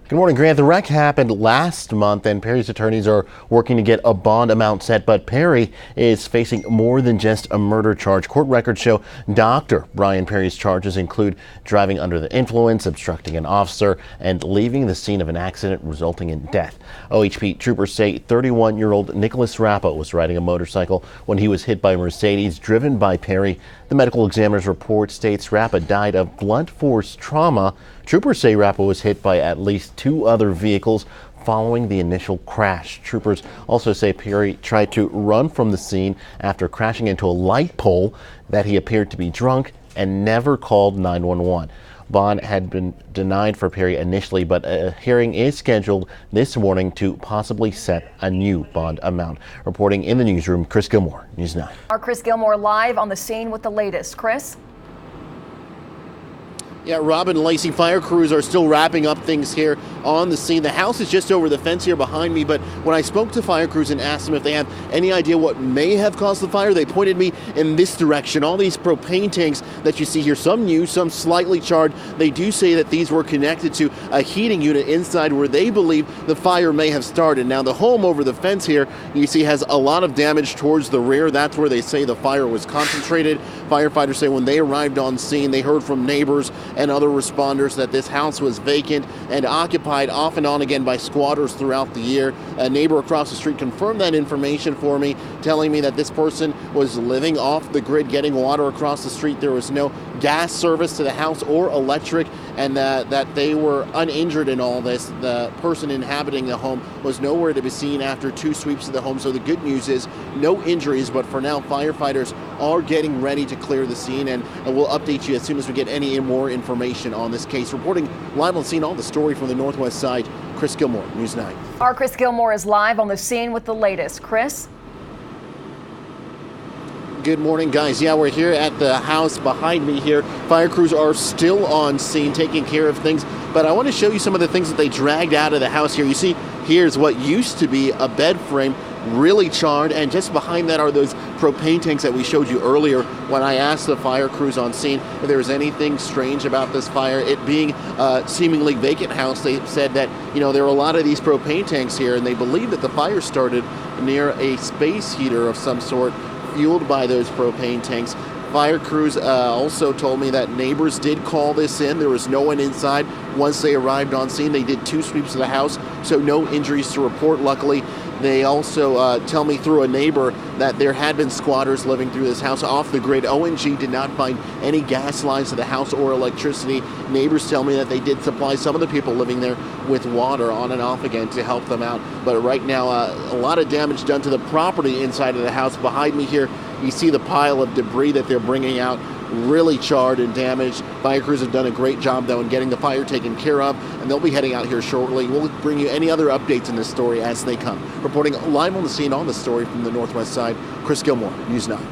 Good morning, Grant. The wreck happened last month and Perry's attorneys are working to get a bond amount set, but Perry is facing more than just a murder charge. Court records show Dr. Brian Perry's charges include driving under the influence, obstructing an officer, and leaving the scene of an accident resulting in death. OHP troopers say 31-year-old Nicholas Rappa was riding a motorcycle when he was hit by a Mercedes driven by Perry. The medical examiner's report states Rappa died of blunt force trauma. Troopers say Rappa was hit by at least two other vehicles following the initial crash. Troopers also say Perry tried to run from the scene after crashing into a light pole, that he appeared to be drunk and never called 911. Bond had been denied for Perry initially, but a hearing is scheduled this morning to possibly set a new bond amount. Reporting in the newsroom, Chris Gilmore, News 9. Our Chris Gilmore live on the scene with the latest. Chris? Yeah, Robin and Lacey, fire crews are still wrapping up things here on the scene. The house is just over the fence here behind me, but when I spoke to fire crews and asked them if they have any idea what may have caused the fire, they pointed me in this direction. All these propane tanks that you see here, some new, some slightly charred, they do say that these were connected to a heating unit inside where they believe the fire may have started. Now, the home over the fence here, you see, has a lot of damage towards the rear. That's where they say the fire was concentrated. Firefighters say when they arrived on scene, they heard from neighbors and other responders that this house was vacant and occupied off and on again by squatters throughout the year. A neighbor across the street confirmed that information for me, telling me that this person was living off the grid, getting water across the street. There was no gas service to the house or electric, and that they were uninjured in all this. The person inhabiting the home was nowhere to be seen after two sweeps of the home. So the good news is no injuries, but for now, firefighters are getting ready to clear the scene, and we'll update you as soon as we get any more information on this case. Reporting live on scene, all the story from the northwest side, Chris Gilmore, News 9. Our Chris Gilmore is live on the scene with the latest. Chris? Good morning, guys. Yeah, we're here at the house behind me here. Fire crews are still on scene taking care of things, but I want to show you some of the things that they dragged out of the house here. You see, here's what used to be a bed frame, really charred, and just behind that are those propane tanks that we showed you earlier when I asked the fire crews on scene if there was anything strange about this fire. It being a seemingly vacant house, they said that, you know, there were a lot of these propane tanks here, and they believe that the fire started near a space heater of some sort, fueled by those propane tanks. Fire crews also told me that neighbors did call this in. There was no one inside. Once they arrived on scene, they did two sweeps of the house, so no injuries to report, luckily. They also tell me through a neighbor that there had been squatters living through this house off the grid. ONG did not find any gas lines to the house or electricity. Neighbors tell me that they did supply some of the people living there with water on and off again to help them out. But right now, a lot of damage done to the property inside of the house. Behind me here, you see the pile of debris that they're bringing out, really charred and damaged. Fire crews have done a great job, though, in getting the fire taken care of, and they'll be heading out here shortly. We'll bring you any other updates in this story as they come. Reporting live on the scene on the story from the northwest side, Chris Gilmore, News 9.